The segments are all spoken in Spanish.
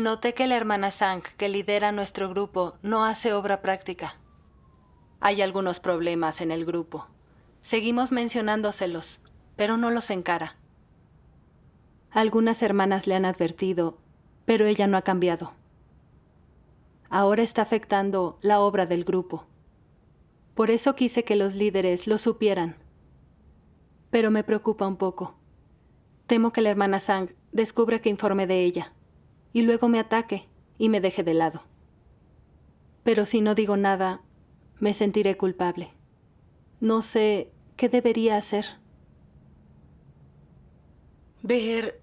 Noté que la hermana Sang, que lidera nuestro grupo, no hace obra práctica. Hay algunos problemas en el grupo. Seguimos mencionándoselos, pero no los encara. Algunas hermanas le han advertido, pero ella no ha cambiado. Ahora está afectando la obra del grupo. Por eso quise que los líderes lo supieran. Pero me preocupa un poco. Temo que la hermana Sang descubra que informé de ella, y luego me ataque y me deje de lado. Pero si no digo nada, me sentiré culpable. No sé qué debería hacer. Ver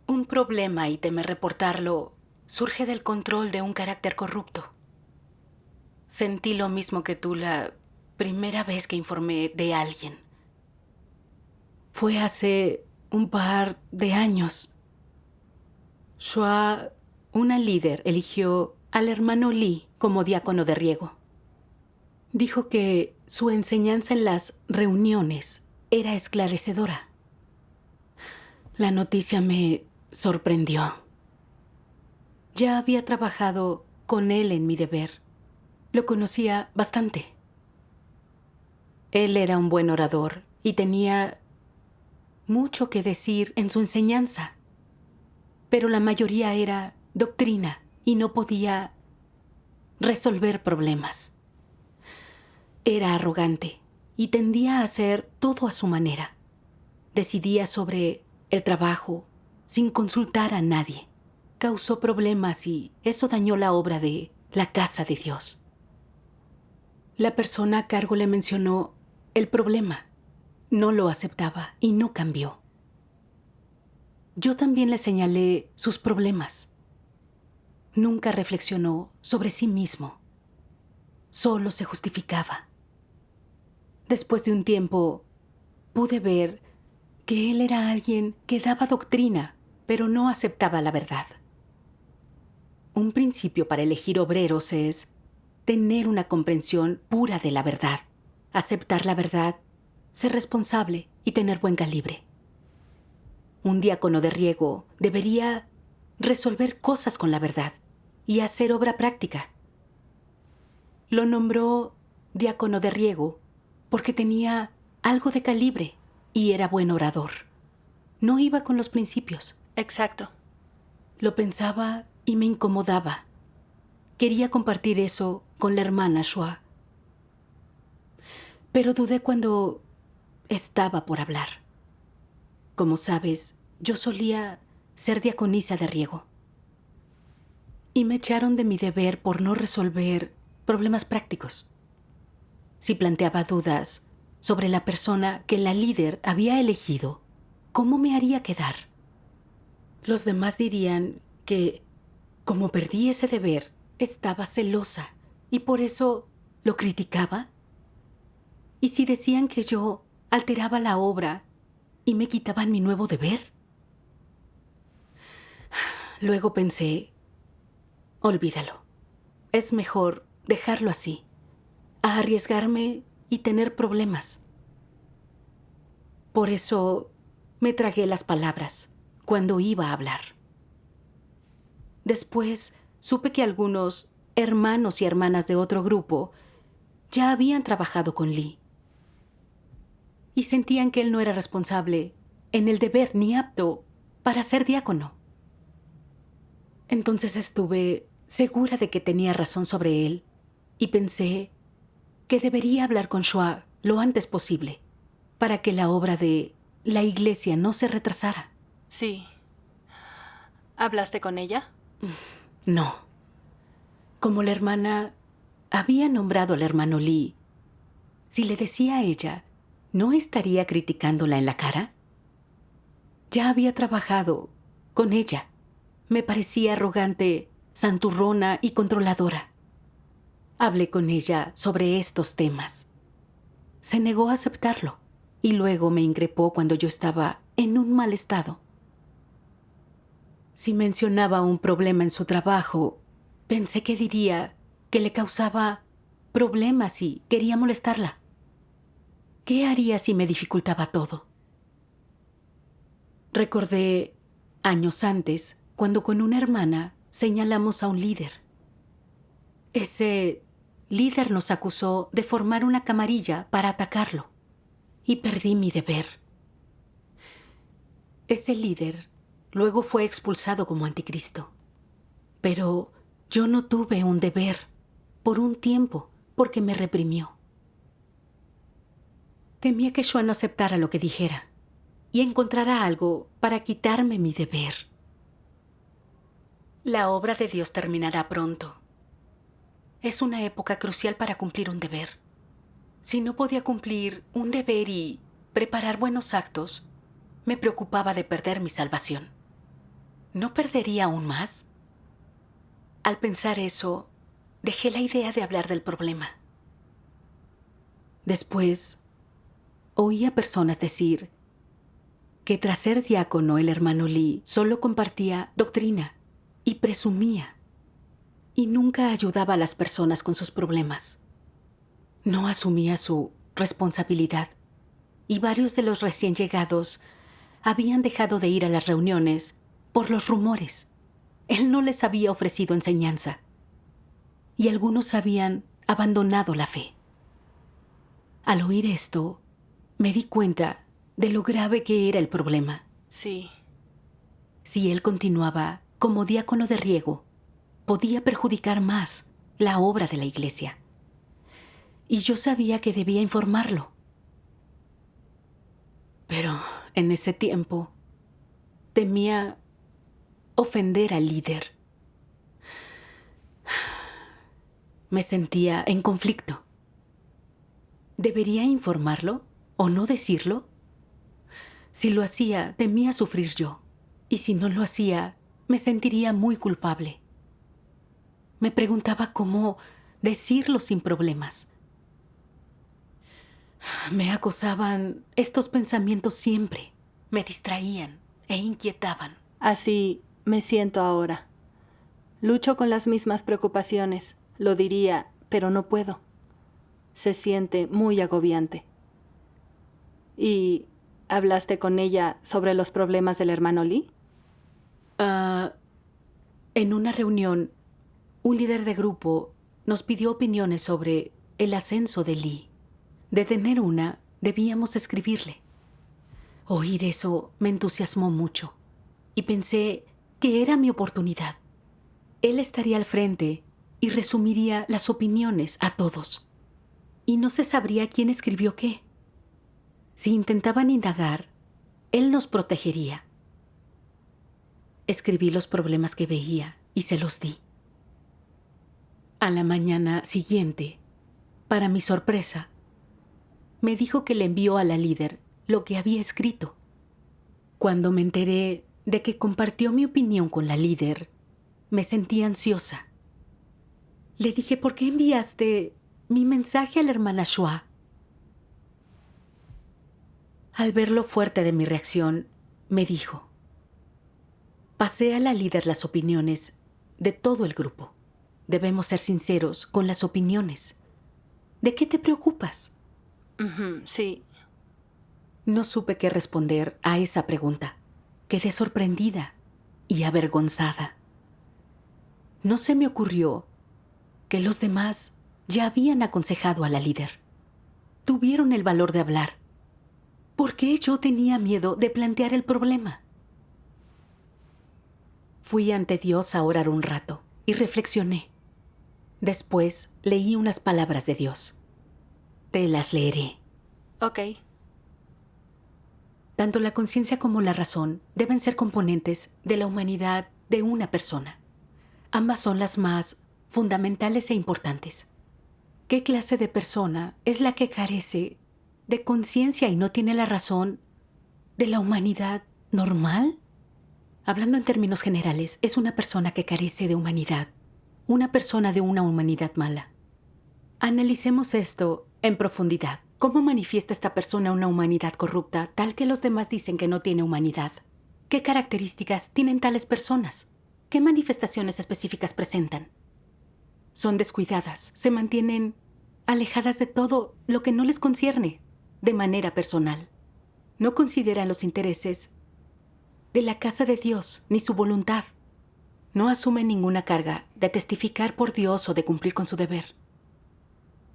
un problema y temer reportarlo surge del control de un carácter corrupto. Sentí lo mismo que tú la primera vez que informé de alguien. Fue hace un par de años. Shua, una líder, eligió al hermano Lee como diácono de riego. Dijo que su enseñanza en las reuniones era esclarecedora. La noticia me sorprendió. Ya había trabajado con él en mi deber. Lo conocía bastante. Él era un buen orador y tenía mucho que decir en su enseñanza, pero la mayoría era doctrina y no podía resolver problemas. Era arrogante y tendía a hacer todo a su manera. Decidía sobre el trabajo sin consultar a nadie. Causó problemas y eso dañó la obra de la casa de Dios. La persona a cargo le mencionó el problema. No lo aceptaba y no cambió. Yo también le señalé sus problemas. Nunca reflexionó sobre sí mismo. Solo se justificaba. Después de un tiempo, pude ver que él era alguien que daba doctrina, pero no aceptaba la verdad. Un principio para elegir obreros es tener una comprensión pura de la verdad, aceptar la verdad, ser responsable y tener buen calibre. Un diácono de riego debería resolver cosas con la verdad y hacer obra práctica. Lo nombró diácono de riego porque tenía algo de calibre y era buen orador. No iba con los principios. Exacto. Lo pensaba y me incomodaba. Quería compartir eso con la hermana Shua. Pero dudé cuando estaba por hablar. Como sabes, yo solía ser diaconisa de riego. Y me echaron de mi deber por no resolver problemas prácticos. Si planteaba dudas sobre la persona que la líder había elegido, ¿cómo me haría quedar? Los demás dirían que, como perdí ese deber, estaba celosa y por eso lo criticaba. ¿Y si decían que yo alteraba la obra y me quitaban mi nuevo deber? Luego pensé, olvídalo. Es mejor dejarlo así, a arriesgarme y tener problemas. Por eso me tragué las palabras cuando iba a hablar. Después supe que algunos hermanos y hermanas de otro grupo ya habían trabajado con Lee y sentían que él no era responsable en el deber ni apto para ser diácono. Entonces estuve segura de que tenía razón sobre él y pensé que debería hablar con Shua lo antes posible para que la obra de la iglesia no se retrasara. Sí. ¿Hablaste con ella? No. Como la hermana había nombrado al hermano Lee, si le decía a ella, ¿no estaría criticándola en la cara? Ya había trabajado con ella. Me parecía arrogante, santurrona y controladora. Hablé con ella sobre estos temas. Se negó a aceptarlo y luego me increpó cuando yo estaba en un mal estado. Si mencionaba un problema en su trabajo, pensé que diría que le causaba problemas y quería molestarla. ¿Qué haría si me dificultaba todo? Recordé años antes, cuando con una hermana señalamos a un líder. Ese líder nos acusó de formar una camarilla para atacarlo y perdí mi deber. Ese líder luego fue expulsado como anticristo. Pero yo no tuve un deber por un tiempo porque me reprimió. Temía que yo no aceptara lo que dijera y encontrara algo para quitarme mi deber. La obra de Dios terminará pronto. Es una época crucial para cumplir un deber. Si no podía cumplir un deber y preparar buenos actos, me preocupaba de perder mi salvación. ¿No perdería aún más? Al pensar eso, dejé la idea de hablar del problema. Después, oí a personas decir que tras ser diácono el hermano Lee solo compartía doctrina y presumía y nunca ayudaba a las personas con sus problemas. No asumía su responsabilidad y varios de los recién llegados habían dejado de ir a las reuniones por los rumores. Él no les había ofrecido enseñanza y algunos habían abandonado la fe. Al oír esto, me di cuenta de lo grave que era el problema. Sí. Si él continuaba como diácono de riego, podía perjudicar más la obra de la iglesia. Y yo sabía que debía informarlo. Pero en ese tiempo temía ofender al líder. Me sentía en conflicto. ¿Debería informarlo o no decirlo? Si lo hacía, temía sufrir yo. Y si no lo hacía, me sentiría muy culpable. Me preguntaba cómo decirlo sin problemas. Me acosaban estos pensamientos siempre. Me distraían e inquietaban. Así me siento ahora. Lucho con las mismas preocupaciones. Lo diría, pero no puedo. Se siente muy agobiante. ¿Y hablaste con ella sobre los problemas del hermano Lee? En una reunión, un líder de grupo nos pidió opiniones sobre el ascenso de Lee. De tener una, debíamos escribirle. Oír eso me entusiasmó mucho y pensé que era mi oportunidad. Él estaría al frente y resumiría las opiniones a todos. Y no se sabría quién escribió qué. Si intentaban indagar, él nos protegería. Escribí los problemas que veía y se los di. A la mañana siguiente, para mi sorpresa, me dijo que le envió a la líder lo que había escrito. Cuando me enteré de que compartió mi opinión con la líder, me sentí ansiosa. Le dije, ¿por qué enviaste mi mensaje a la hermana Shua? Al ver lo fuerte de mi reacción, me dijo, pasé a la líder las opiniones de todo el grupo. Debemos ser sinceros con las opiniones. ¿De qué te preocupas? Sí. No supe qué responder a esa pregunta. Quedé sorprendida y avergonzada. No se me ocurrió que los demás ya habían aconsejado a la líder. Tuvieron el valor de hablar. ¿Por qué yo tenía miedo de plantear el problema? Fui ante Dios a orar un rato y reflexioné. Después leí unas palabras de Dios. Te las leeré. Ok. Tanto la conciencia como la razón deben ser componentes de la humanidad de una persona. Ambas son las más fundamentales e importantes. ¿Qué clase de persona es la que carece de conciencia y no tiene la razón de la humanidad normal? Hablando en términos generales, es una persona que carece de humanidad, una persona de una humanidad mala. Analicemos esto en profundidad. ¿Cómo manifiesta esta persona una humanidad corrupta tal que los demás dicen que no tiene humanidad? ¿Qué características tienen tales personas? ¿Qué manifestaciones específicas presentan? Son descuidadas, se mantienen alejadas de todo lo que no les concierne de manera personal. No consideran los intereses de la casa de Dios ni su voluntad. No asumen ninguna carga de testificar por Dios o de cumplir con su deber.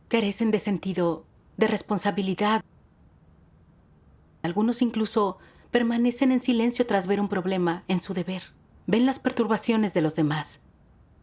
Carecen de sentido, de responsabilidad. Algunos incluso permanecen en silencio tras ver un problema en su deber. Ven las perturbaciones de los demás,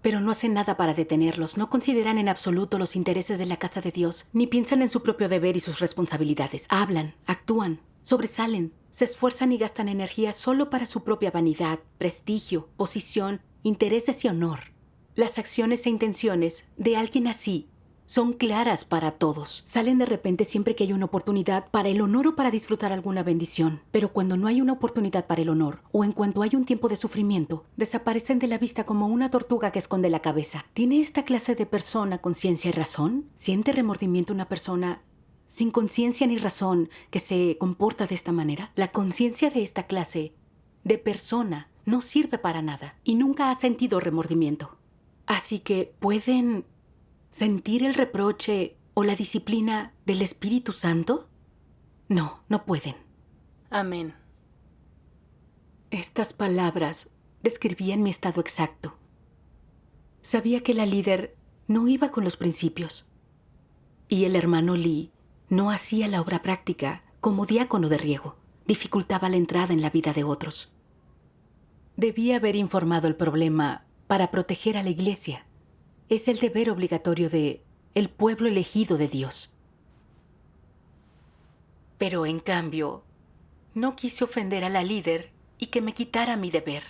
pero no hacen nada para detenerlos. No consideran en absoluto los intereses de la casa de Dios, ni piensan en su propio deber y sus responsabilidades. Hablan, actúan, sobresalen, se esfuerzan y gastan energía solo para su propia vanidad, prestigio, posición, intereses y honor. Las acciones e intenciones de alguien así son claras para todos. Salen de repente siempre que hay una oportunidad para el honor o para disfrutar alguna bendición. Pero cuando no hay una oportunidad para el honor, o en cuanto hay un tiempo de sufrimiento, desaparecen de la vista como una tortuga que esconde la cabeza. ¿Tiene esta clase de persona conciencia y razón? ¿Siente remordimiento una persona sin conciencia ni razón que se comporta de esta manera? La conciencia de esta clase de persona no sirve para nada y nunca ha sentido remordimiento. Así que pueden ¿sentir el reproche o la disciplina del Espíritu Santo? No, no pueden. Amén. Estas palabras describían mi estado exacto. Sabía que la líder no iba con los principios y el hermano Lee no hacía la obra práctica como diácono de riego. Dificultaba la entrada en la vida de otros. Debía haber informado el problema para proteger a la iglesia. Es el deber obligatorio de el pueblo elegido de Dios. Pero en cambio, no quise ofender a la líder y que me quitara mi deber,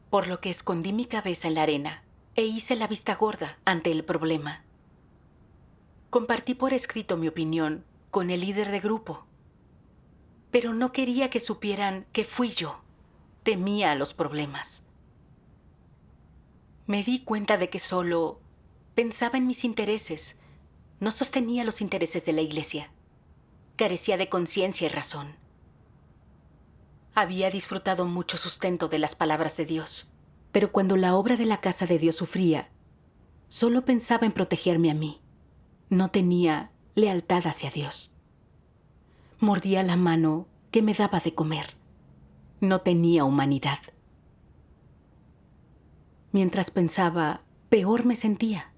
por lo que escondí mi cabeza en la arena e hice la vista gorda ante el problema. Compartí por escrito mi opinión con el líder de grupo, pero no quería que supieran que fui yo. Temía los problemas. Me di cuenta de que solo pensaba en mis intereses. No sostenía los intereses de la iglesia. Carecía de conciencia y razón. Había disfrutado mucho sustento de las palabras de Dios, pero cuando la obra de la casa de Dios sufría, solo pensaba en protegerme a mí. No tenía lealtad hacia Dios. Mordía la mano que me daba de comer. No tenía humanidad. Mientras pensaba, peor me sentía.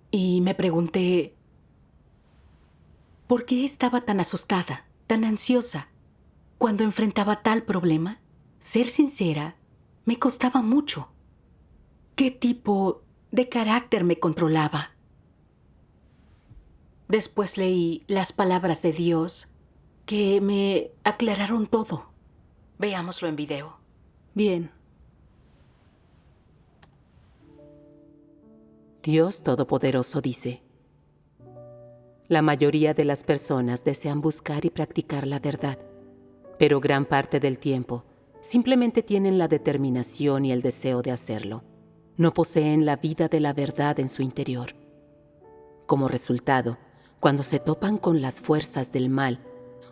Y me pregunté, ¿por qué estaba tan asustada, tan ansiosa, cuando enfrentaba tal problema? Ser sincera, me costaba mucho. ¿Qué tipo de carácter me controlaba? Después leí las palabras de Dios que me aclararon todo. Veámoslo en video. Bien. Dios Todopoderoso dice: la mayoría de las personas desean buscar y practicar la verdad, pero gran parte del tiempo simplemente tienen la determinación y el deseo de hacerlo. No poseen la vida de la verdad en su interior. Como resultado, cuando se topan con las fuerzas del mal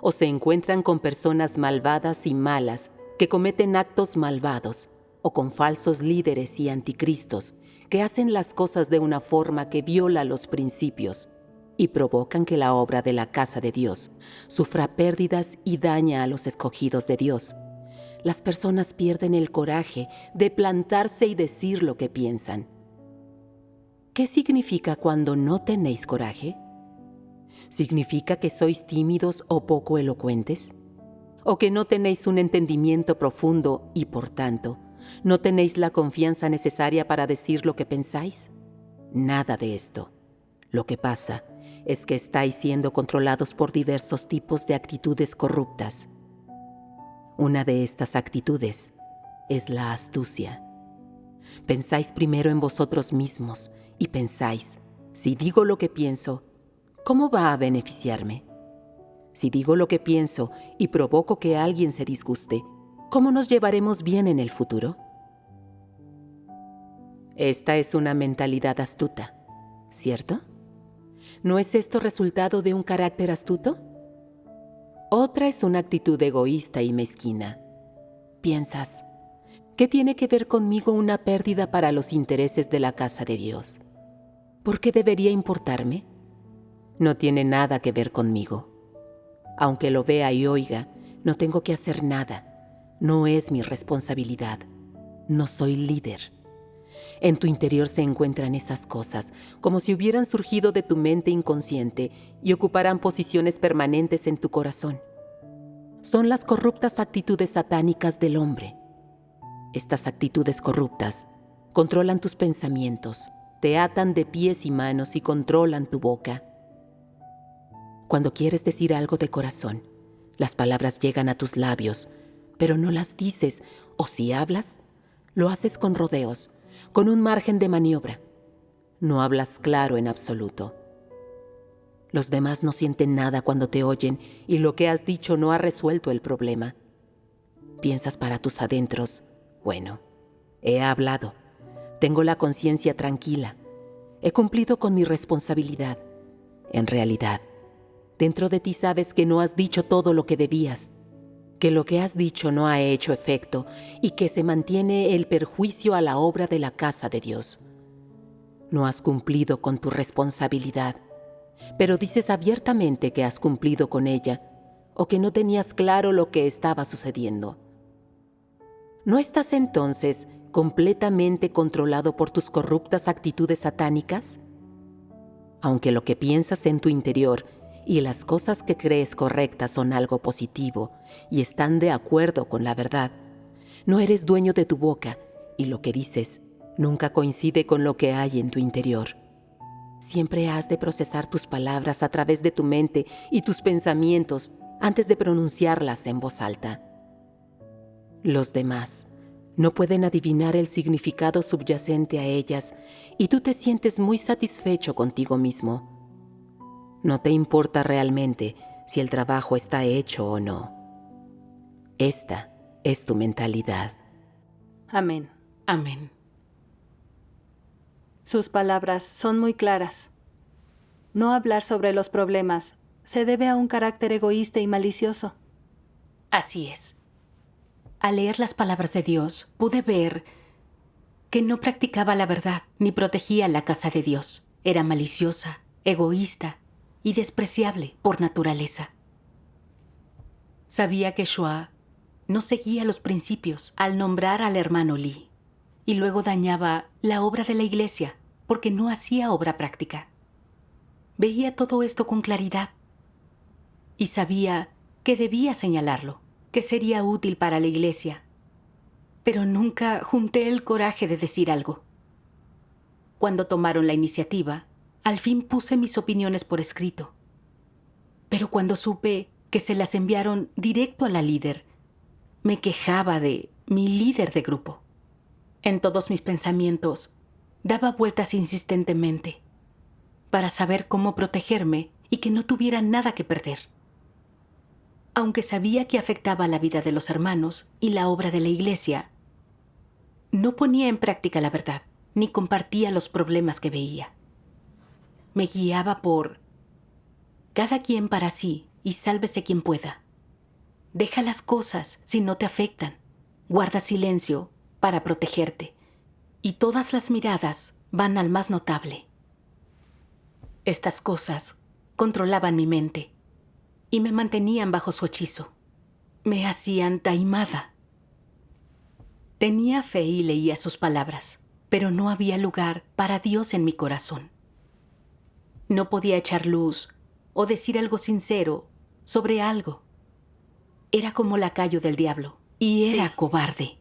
o se encuentran con personas malvadas y malas que cometen actos malvados, o con falsos líderes y anticristos que hacen las cosas de una forma que viola los principios y provocan que la obra de la casa de Dios sufra pérdidas y daña a los escogidos de Dios, las personas pierden el coraje de plantarse y decir lo que piensan. ¿Qué significa cuando no tenéis coraje? ¿Significa que sois tímidos o poco elocuentes? ¿O que no tenéis un entendimiento profundo y, por tanto, no tenéis la confianza necesaria para decir lo que pensáis? Nada de esto. Lo que pasa es que estáis siendo controlados por diversos tipos de actitudes corruptas. Una de estas actitudes es la astucia. Pensáis primero en vosotros mismos y pensáis, si digo lo que pienso, ¿cómo va a beneficiarme? Si digo lo que pienso y provoco que alguien se disguste, ¿cómo nos llevaremos bien en el futuro? Esta es una mentalidad astuta, ¿cierto? ¿No es esto resultado de un carácter astuto? Otra es una actitud egoísta y mezquina. Piensas, ¿qué tiene que ver conmigo una pérdida para los intereses de la casa de Dios? ¿Por qué debería importarme? No tiene nada que ver conmigo. Aunque lo vea y oiga, no tengo que hacer nada. No es mi responsabilidad. No soy líder. En tu interior se encuentran esas cosas, como si hubieran surgido de tu mente inconsciente y ocuparan posiciones permanentes en tu corazón. Son las corruptas actitudes satánicas del hombre. Estas actitudes corruptas controlan tus pensamientos, te atan de pies y manos y controlan tu boca. Cuando quieres decir algo de corazón, las palabras llegan a tus labios, pero no las dices, o si hablas, lo haces con rodeos, con un margen de maniobra. No hablas claro en absoluto. Los demás no sienten nada cuando te oyen y lo que has dicho no ha resuelto el problema. Piensas para tus adentros, bueno, he hablado, tengo la conciencia tranquila, he cumplido con mi responsabilidad. En realidad, dentro de ti sabes que no has dicho todo lo que debías, que lo que has dicho no ha hecho efecto y que se mantiene el perjuicio a la obra de la casa de Dios. No has cumplido con tu responsabilidad, pero dices abiertamente que has cumplido con ella o que no tenías claro lo que estaba sucediendo. ¿No estás entonces completamente controlado por tus corruptas actitudes satánicas? Aunque lo que piensas en tu interior y las cosas que crees correctas son algo positivo y están de acuerdo con la verdad, no eres dueño de tu boca y lo que dices nunca coincide con lo que hay en tu interior. Siempre has de procesar tus palabras a través de tu mente y tus pensamientos antes de pronunciarlas en voz alta. Los demás no pueden adivinar el significado subyacente a ellas y tú te sientes muy satisfecho contigo mismo. No te importa realmente si el trabajo está hecho o no. Esta es tu mentalidad. Amén. Amén. Sus palabras son muy claras. No hablar sobre los problemas se debe a un carácter egoísta y malicioso. Así es. Al leer las palabras de Dios, pude ver que no practicaba la verdad ni protegía la casa de Dios. Era maliciosa, egoísta y despreciable por naturaleza. Sabía que Shua no seguía los principios al nombrar al hermano Lee y luego dañaba la obra de la iglesia porque no hacía obra práctica. Veía todo esto con claridad y sabía que debía señalarlo, que sería útil para la iglesia, pero nunca junté el coraje de decir algo. Cuando tomaron la iniciativa, al fin puse mis opiniones por escrito, pero cuando supe que se las enviaron directo a la líder, me quejaba de mi líder de grupo. En todos mis pensamientos, daba vueltas insistentemente para saber cómo protegerme y que no tuviera nada que perder. Aunque sabía que afectaba la vida de los hermanos y la obra de la iglesia, no ponía en práctica la verdad, ni compartía los problemas que veía. Me guiaba por cada quien para sí y sálvese quien pueda. Deja las cosas si no te afectan. Guarda silencio para protegerte. Y todas las miradas van al más notable. Estas cosas controlaban mi mente y me mantenían bajo su hechizo. Me hacían taimada. Tenía fe y leía sus palabras, pero no había lugar para Dios en mi corazón. No podía echar luz o decir algo sincero sobre algo. Era como lacayo del diablo y era cobarde.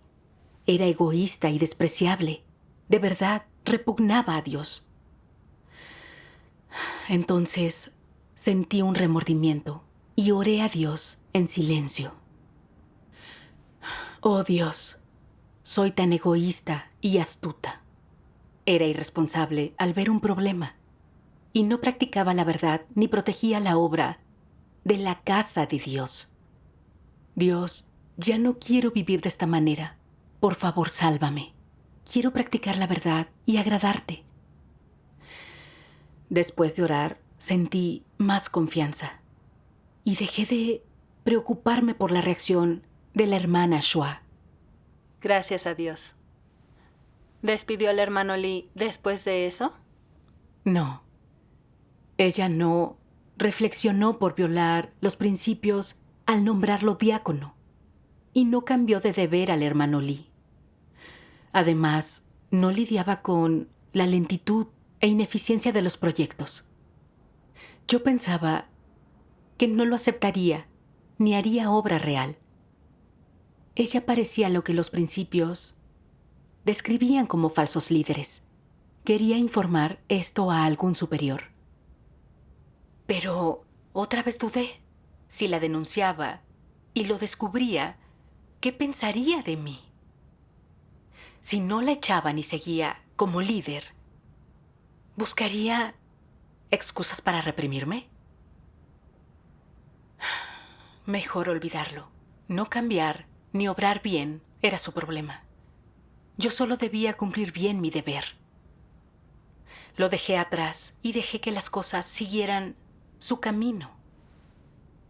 Era egoísta y despreciable. De verdad, repugnaba a Dios. Entonces sentí un remordimiento y oré a Dios en silencio. Oh Dios, soy tan egoísta y astuta. Era irresponsable al ver un problema y no practicaba la verdad ni protegía la obra de la casa de Dios. Dios, ya no quiero vivir de esta manera. Por favor, sálvame. Quiero practicar la verdad y agradarte. Después de orar, sentí más confianza y dejé de preocuparme por la reacción de la hermana Shua. Gracias a Dios. ¿Despidió al hermano Lee después de eso? No. Ella no reflexionó por violar los principios al nombrarlo diácono y no cambió de deber al hermano Lee. Además, no lidiaba con la lentitud e ineficiencia de los proyectos. Yo pensaba que no lo aceptaría ni haría obra real. Ella parecía lo que los principios describían como falsos líderes. Quería informar esto a algún superior. Pero otra vez dudé. Si la denunciaba y lo descubría, ¿qué pensaría de mí? Si no la echaban y seguía como líder, ¿buscaría excusas para reprimirme? Mejor olvidarlo. No cambiar ni obrar bien era su problema. Yo solo debía cumplir bien mi deber. Lo dejé atrás y dejé que las cosas siguieran su camino.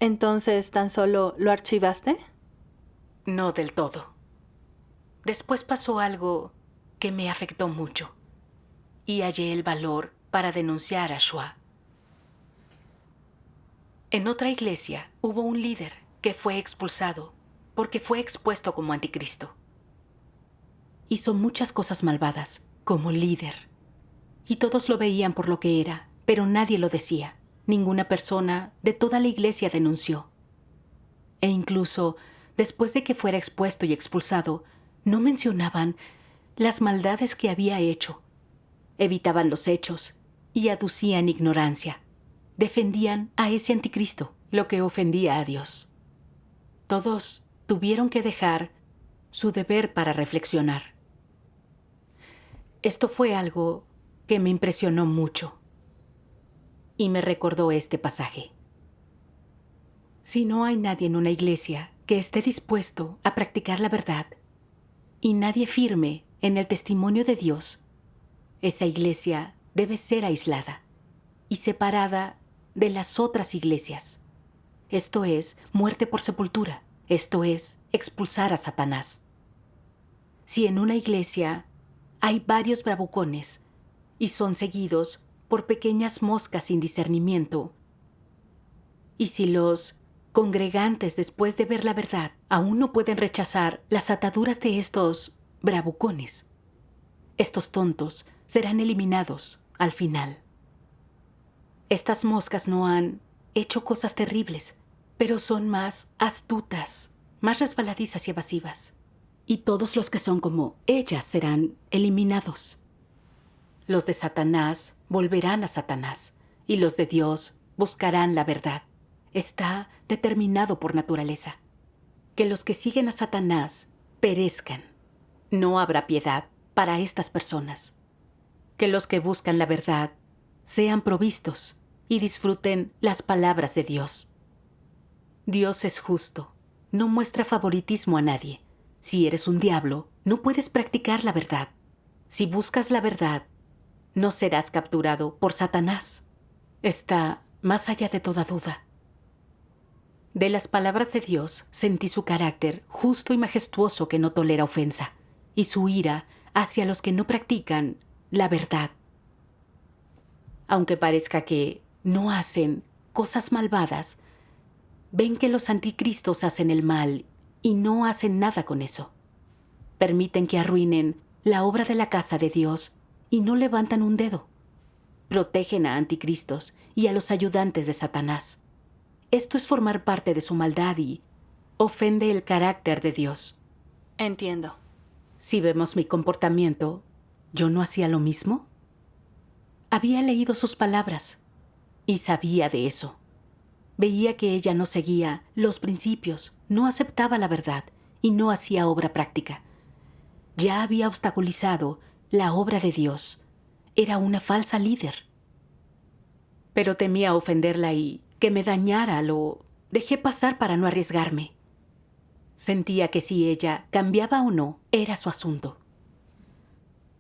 Entonces, ¿tan solo lo archivaste? No del todo. Después pasó algo que me afectó mucho y hallé el valor para denunciar a Shua. En otra iglesia hubo un líder que fue expulsado porque fue expuesto como anticristo. Hizo muchas cosas malvadas como líder y todos lo veían por lo que era, pero nadie lo decía. Ninguna persona de toda la iglesia denunció. E incluso después de que fuera expuesto y expulsado, no mencionaban las maldades que había hecho. Evitaban los hechos y aducían ignorancia. Defendían a ese anticristo, lo que ofendía a Dios. Todos tuvieron que dejar su deber para reflexionar. Esto fue algo que me impresionó mucho y me recordó este pasaje. Si no hay nadie en una iglesia que esté dispuesto a practicar la verdad y nadie firme en el testimonio de Dios, esa iglesia debe ser aislada y separada de las otras iglesias. Esto es muerte por sepultura. Esto es expulsar a Satanás. Si en una iglesia hay varios bravucones y son seguidos por pequeñas moscas sin discernimiento, y si los congregantes después de ver la verdad aún no pueden rechazar las ataduras de estos bravucones, estos tontos serán eliminados al final. Estas moscas no han hecho cosas terribles, pero son más astutas, más resbaladizas y evasivas. Y todos los que son como ellas serán eliminados. Los de Satanás volverán a Satanás, y los de Dios buscarán la verdad. Está determinado por naturaleza. Que los que siguen a Satanás perezcan. No habrá piedad para estas personas. Que los que buscan la verdad sean provistos y disfruten las palabras de Dios. Dios es justo, no muestra favoritismo a nadie. Si eres un diablo, no puedes practicar la verdad. Si buscas la verdad, no serás capturado por Satanás. Está más allá de toda duda. De las palabras de Dios sentí su carácter justo y majestuoso que no tolera ofensa, y su ira hacia los que no practican la verdad. Aunque parezca que no hacen cosas malvadas, ven que los anticristos hacen el mal y no hacen nada con eso. Permiten que arruinen la obra de la casa de Dios y no levantan un dedo. Protegen a anticristos y a los ayudantes de Satanás. Esto es formar parte de su maldad y ofende el carácter de Dios. Entiendo. Si vemos mi comportamiento, ¿yo no hacía lo mismo? Había leído sus palabras y sabía de eso. Veía que ella no seguía los principios, no aceptaba la verdad y no hacía obra práctica. Ya había obstaculizado la obra de Dios. Era una falsa líder. Pero temía ofenderla y que me dañara, lo dejé pasar para no arriesgarme. Sentía que si ella cambiaba o no, era su asunto.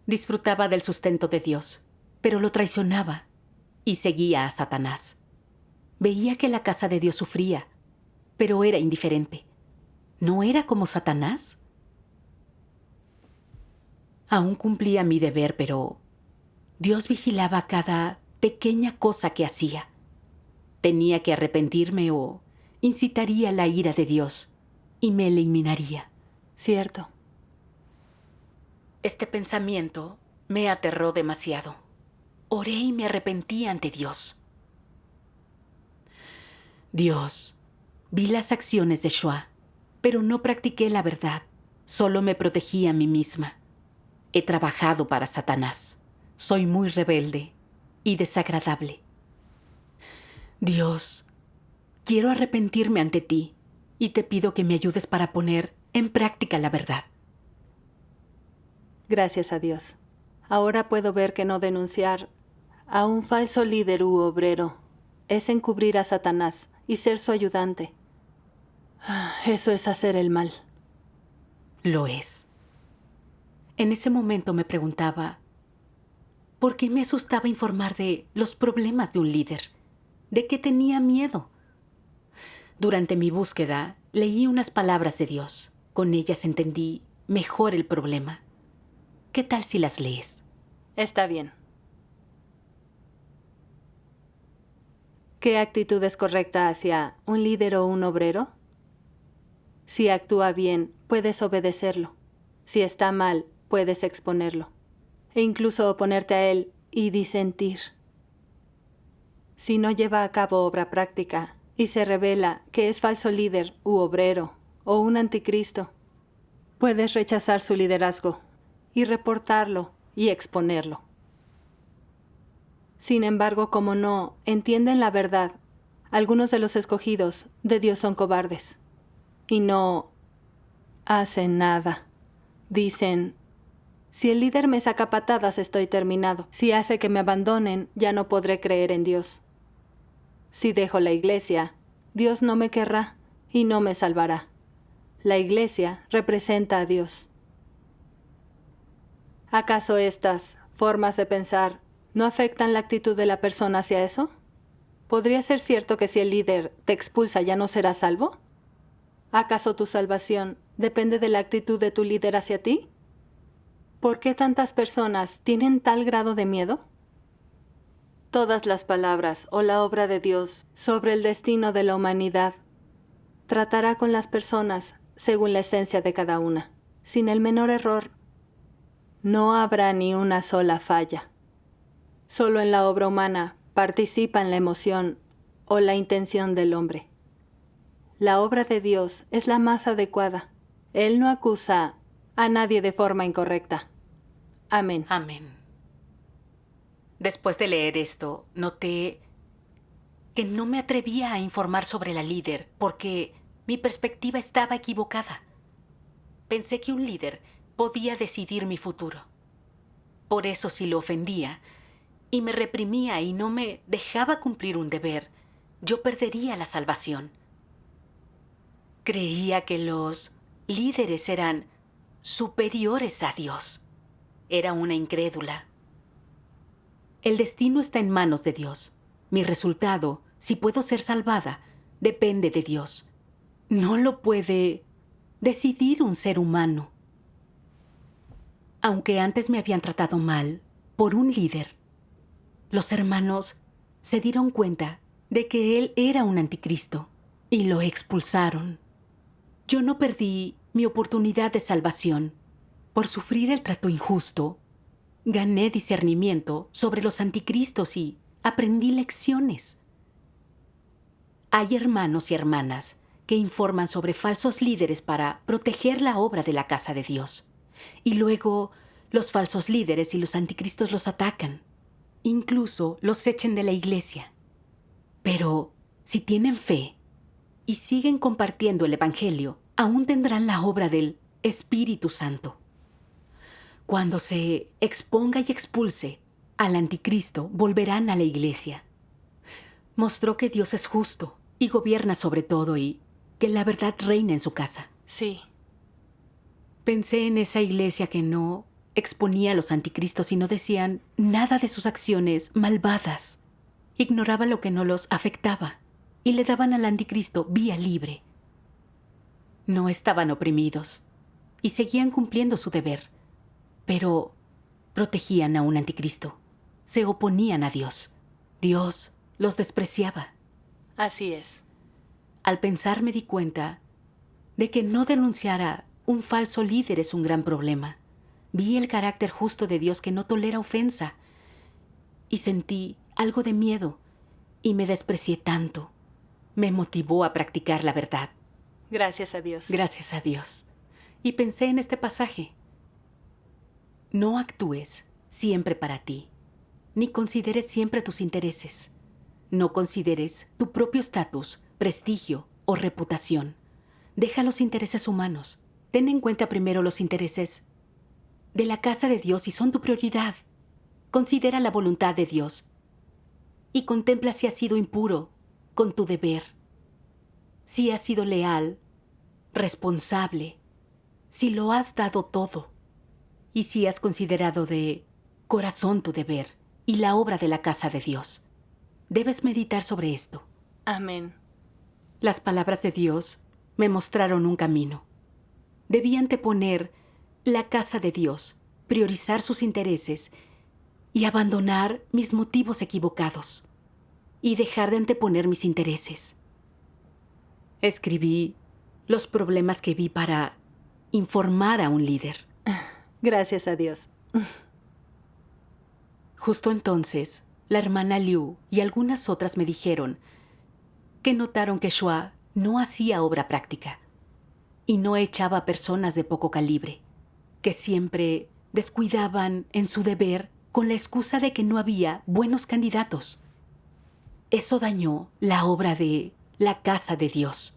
Disfrutaba del sustento de Dios, pero lo traicionaba y seguía a Satanás. Veía que la casa de Dios sufría, pero era indiferente. ¿No era como Satanás? Aún cumplía mi deber, pero Dios vigilaba cada pequeña cosa que hacía. Tenía que arrepentirme o incitaría la ira de Dios y me eliminaría. Cierto. Este pensamiento me aterró demasiado. Oré y me arrepentí ante Dios. Dios, vi las acciones de Shua, pero no practiqué la verdad. Solo me protegí a mí misma. He trabajado para Satanás. Soy muy rebelde y desagradable. Dios, quiero arrepentirme ante ti y te pido que me ayudes para poner en práctica la verdad. Gracias a Dios. Ahora puedo ver que no denunciar a un falso líder u obrero es encubrir a Satanás y ser su ayudante. Eso es hacer el mal. Lo es. En ese momento me preguntaba, ¿por qué me asustaba informar de los problemas de un líder? ¿De qué tenía miedo? Durante mi búsqueda, leí unas palabras de Dios. Con ellas entendí mejor el problema. ¿Qué tal si las lees? Está bien. ¿Qué actitud es correcta hacia un líder o un obrero? Si actúa bien, puedes obedecerlo. Si está mal, puedes exponerlo. E incluso oponerte a él y disentir. Si no lleva a cabo obra práctica y se revela que es falso líder u obrero o un anticristo, puedes rechazar su liderazgo y reportarlo y exponerlo. Sin embargo, como no entienden la verdad, algunos de los escogidos de Dios son cobardes y no hacen nada. Dicen, si el líder me saca patadas, estoy terminado. Si hace que me abandonen, ya no podré creer en Dios. Si dejo la iglesia, Dios no me querrá y no me salvará. La iglesia representa a Dios. ¿Acaso estas formas de pensar no afectan la actitud de la persona hacia eso? ¿Podría ser cierto que si el líder te expulsa ya no serás salvo? ¿Acaso tu salvación depende de la actitud de tu líder hacia ti? ¿Por qué tantas personas tienen tal grado de miedo? Todas las palabras o la obra de Dios sobre el destino de la humanidad tratará con las personas según la esencia de cada una, sin el menor error. No habrá ni una sola falla. Solo en la obra humana participan la emoción o la intención del hombre. La obra de Dios es la más adecuada. Él no acusa a nadie de forma incorrecta. Amén. Amén. Después de leer esto, noté que no me atrevía a informar sobre la líder porque mi perspectiva estaba equivocada. Pensé que un líder podía decidir mi futuro. Por eso, si lo ofendía y me reprimía y no me dejaba cumplir un deber, yo perdería la salvación. Creía que los líderes eran superiores a Dios. Era una incrédula. El destino está en manos de Dios. Mi resultado, si puedo ser salvada, depende de Dios. No lo puede decidir un ser humano. Aunque antes me habían tratado mal por un líder, los hermanos se dieron cuenta de que él era un anticristo y lo expulsaron. Yo no perdí mi oportunidad de salvación. Por sufrir el trato injusto, gané discernimiento sobre los anticristos y aprendí lecciones. Hay hermanos y hermanas que informan sobre falsos líderes para proteger la obra de la casa de Dios. Y luego los falsos líderes y los anticristos los atacan. Incluso los echen de la iglesia. Pero si tienen fe y siguen compartiendo el Evangelio, aún tendrán la obra del Espíritu Santo. Cuando se exponga y expulse al anticristo, volverán a la iglesia. Mostró que Dios es justo y gobierna sobre todo y que la verdad reina en su casa. Sí. Pensé en esa iglesia que no exponía a los anticristos y no decían nada de sus acciones malvadas. Ignoraba lo que no los afectaba y le daban al anticristo vía libre. No estaban oprimidos y seguían cumpliendo su deber, pero protegían a un anticristo. Se oponían a Dios. Dios los despreciaba. Así es. Al pensar me di cuenta de que no denunciar a un falso líder es un gran problema. vi el carácter justo de Dios que no tolera ofensa y sentí algo de miedo y me desprecié tanto. Me motivó a practicar la verdad. Gracias a Dios. Gracias a Dios. Y pensé en este pasaje. No actúes siempre para ti, ni consideres siempre tus intereses. No consideres tu propio estatus, prestigio o reputación. Deja los intereses humanos. Ten en cuenta primero los intereses de la casa de Dios y son tu prioridad. Considera la voluntad de Dios y contempla si has sido impuro con tu deber, si has sido leal, responsable, si lo has dado todo y si has considerado de corazón tu deber y la obra de la casa de Dios. Debes meditar sobre esto. Amén. Las palabras de Dios me mostraron un camino. Debí anteponer la casa de Dios, priorizar sus intereses y abandonar mis motivos equivocados y dejar de anteponer mis intereses. Escribí los problemas que vi para informar a un líder. Gracias a Dios. Justo entonces, la hermana Liu y algunas otras me dijeron que notaron que Shua no hacía obra práctica y no echaba a personas de poco calibre, que siempre descuidaban en su deber con la excusa de que no había buenos candidatos. Eso dañó la obra de la casa de Dios.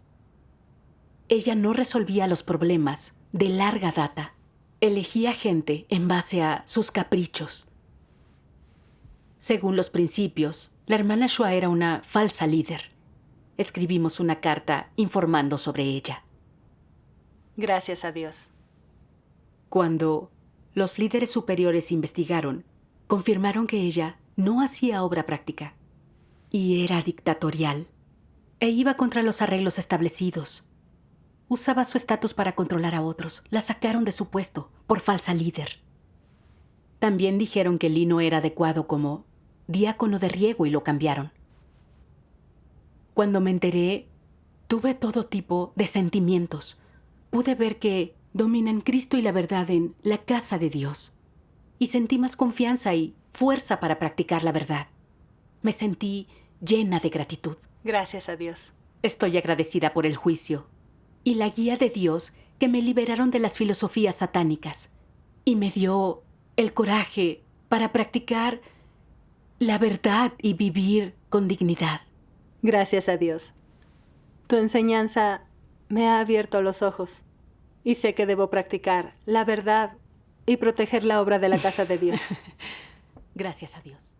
Ella no resolvía los problemas de larga data. Elegía gente en base a sus caprichos. Según los principios, la hermana Shua era una falsa líder. Escribimos una carta informando sobre ella. Gracias a Dios. Cuando los líderes superiores investigaron, confirmaron que ella no hacía obra práctica y era dictatorial e iba contra los arreglos establecidos. Usaba su estatus para controlar a otros. La sacaron de su puesto por falsa líder. También dijeron que Lee no era adecuado como diácono de riego y lo cambiaron. Cuando me enteré, tuve todo tipo de sentimientos. Pude ver que dominan Cristo y la verdad en la casa de Dios. Y sentí más confianza y fuerza para practicar la verdad. Me sentí llena de gratitud. Gracias a Dios. Estoy agradecida por el juicio y la guía de Dios que me liberaron de las filosofías satánicas y me dio el coraje para practicar la verdad y vivir con dignidad. Gracias a Dios. Tu enseñanza me ha abierto los ojos y sé que debo practicar la verdad y proteger la obra de la casa de Dios. Gracias a Dios.